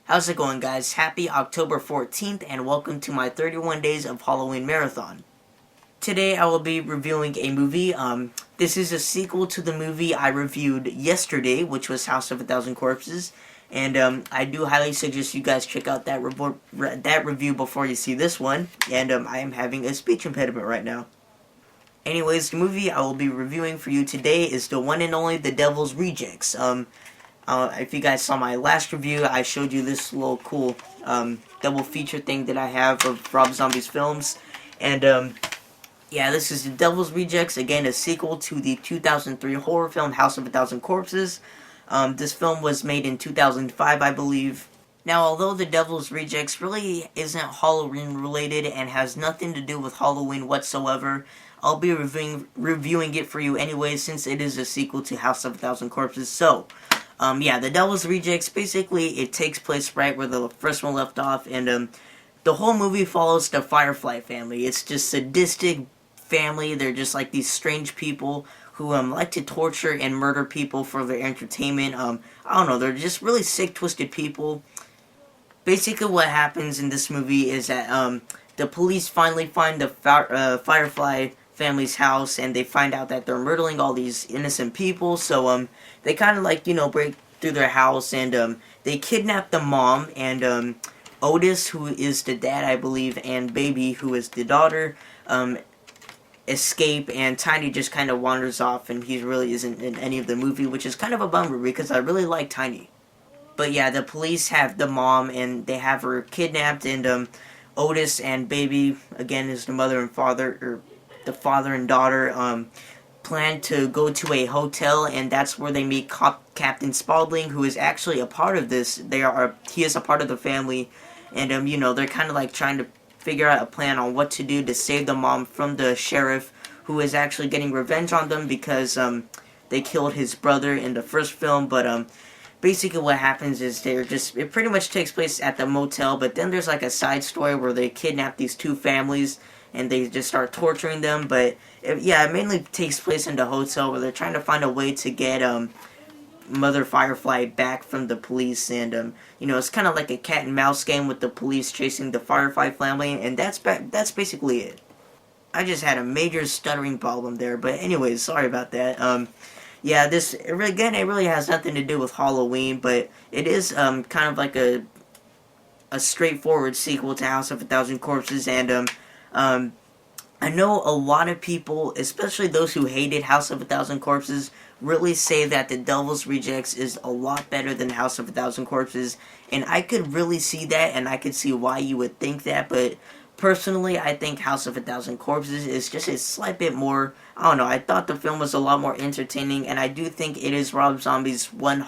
How's it going, guys? Happy October 14th and welcome to my 31 Days of Halloween Marathon. Today I will be reviewing a movie. This is a sequel to the movie I reviewed yesterday, which was House of a Thousand Corpses. And I do highly suggest you guys check out that review before you see this one. And I am having a speech impediment right now. Anyways, the movie I will be reviewing for you today is the one and only The Devil's Rejects. If you guys saw my last review, I showed you this little cool double feature thing that I have of Rob Zombie's films. And yeah, this is The Devil's Rejects, again a sequel to the 2003 horror film House of a Thousand Corpses. This film was made in 2005, I believe. Now, although The Devil's Rejects really isn't Halloween related and has nothing to do with Halloween whatsoever, I'll be reviewing it for you anyway, since it is a sequel to House of a Thousand Corpses. So, yeah, The Devil's Rejects, basically, it takes place right where the first one left off, and, the whole movie follows the Firefly family. It's just sadistic family. They're just like these strange people who, like to torture and murder people for their entertainment. I don't know, they're just really sick, twisted people. Basically, what happens in this movie is that, the police finally find the Firefly family's house, and they find out that they're murdering all these innocent people, so, they kind of, like, break through their house, and, they kidnap the mom, and, Otis, who is the dad, I believe, and Baby, who is the daughter, escape, and Tiny just kind of wanders off, and he really isn't in any of the movie, which is kind of a bummer, because I really like Tiny. But yeah, the police have the mom, and they have her kidnapped, and, Otis and Baby, again, is the mother and father, or the father and daughter, plan to go to a hotel, and that's where they meet Captain Spaulding, who is actually a part of this. He is a part of the family, and, they're kind of like trying to figure out a plan on what to do to save the mom from the sheriff, who is actually getting revenge on them because, they killed his brother in the first film, but, basically what happens is it pretty much takes place at the motel, but then there's like a side story where they kidnap these two families, and they just start torturing them, but it mainly takes place in the hotel where they're trying to find a way to get Mother Firefly back from the police, and it's kind of like a cat and mouse game with the police chasing the Firefly family, and that's basically it. I just had a major stuttering problem there, but anyways, sorry about that. Yeah, it really has nothing to do with Halloween, but it is kind of like a straightforward sequel to House of a Thousand Corpses, and I know a lot of people, especially those who hated House of a Thousand Corpses, really say that The Devil's Rejects is a lot better than House of a Thousand Corpses, and I could really see that, and I could see why you would think that, but personally, I think House of a Thousand Corpses is just a slight bit more, I don't know, I thought the film was a lot more entertaining, and I do think it is Rob Zombie's one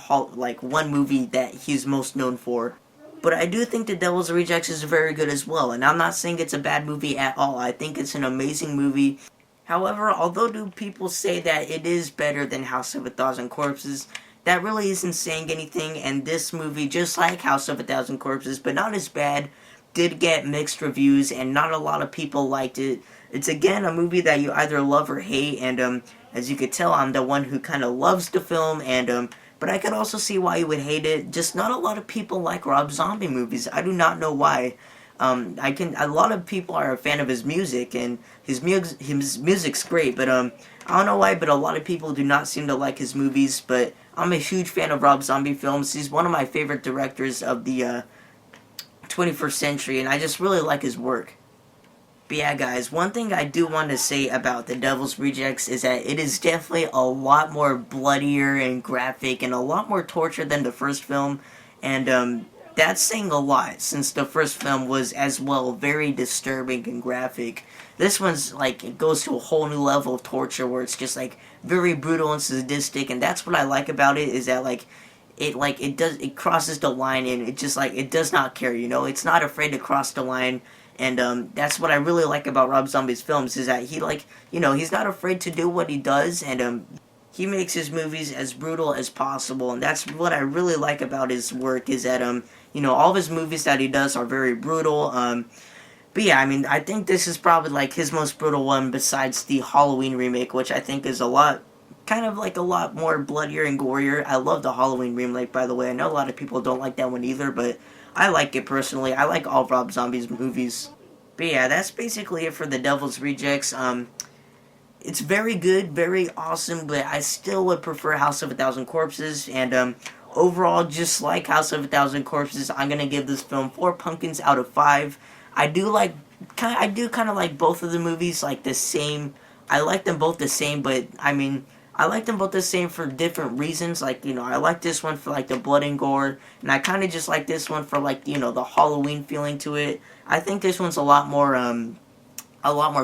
movie that he's most known for. But I do think The Devil's Rejects is very good as well, and I'm not saying it's a bad movie at all. I think it's an amazing movie. However, although people say that it is better than House of a Thousand Corpses, that really isn't saying anything, and this movie, just like House of a Thousand Corpses, but not as bad, did get mixed reviews, and not a lot of people liked it. It's again a movie that you either love or hate, and as you could tell, I'm the one who kind of loves the film, and but I could also see why you would hate it. Just not a lot of people like Rob Zombie movies. I do not know why. A lot of people are a fan of his music, and his music's great, but I don't know why, but a lot of people do not seem to like his movies. But I'm a huge fan of Rob Zombie films. He's one of my favorite directors of the 21st century, and I just really like his work. But yeah, guys, one thing I do want to say about The Devil's Rejects is that it is definitely a lot more bloodier and graphic and a lot more torture than the first film, and that's saying a lot, since the first film was as well very disturbing and graphic. This one's like, it goes to a whole new level of torture where it's just like very brutal and sadistic, and that's what I like about it, is that it crosses the line, and it does not care, it's not afraid to cross the line. And that's what I really like about Rob Zombie's films, is that he's not afraid to do what he does, and he makes his movies as brutal as possible, and that's what I really like about his work, is that all of his movies that he does are very brutal. But yeah, I mean, I think this is probably like his most brutal one besides the Halloween remake, which I think is a lot more bloodier and gorier. I love the Halloween remake, by the way. I know a lot of people don't like that one either, but I like it personally. I like all Rob Zombie's movies. But yeah, that's basically it for The Devil's Rejects. It's very good, very awesome, but I still would prefer House of a Thousand Corpses. And overall, just like House of a Thousand Corpses, I'm gonna give this film 4 pumpkins out of 5. I do kind of like both of the movies like the same. I like them both the same, but I mean, I like them both the same for different reasons. Like, I like this one for like the blood and gore, and I kind of just like this one for like the Halloween feeling to it. I think this one's a lot more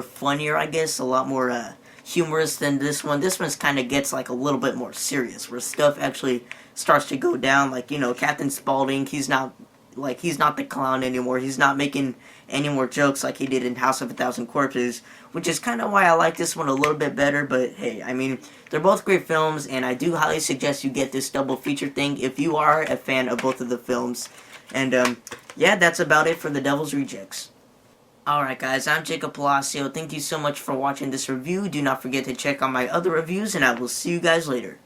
funnier, I guess, a lot more humorous than this one. This one's kind of gets like a little bit more serious, where stuff actually starts to go down. Like, Captain Spaulding, he's not the clown anymore. He's not making any more jokes like he did in House of a Thousand Corpses, which is kind of why I like this one a little bit better. But hey, I mean, they're both great films, and I do highly suggest you get this double feature thing if you are a fan of both of the films. And yeah, that's about it for The Devil's Rejects. Alright guys, I'm Jacob Palacio. Thank you so much for watching this review. Do not forget to check out my other reviews, and I will see you guys later.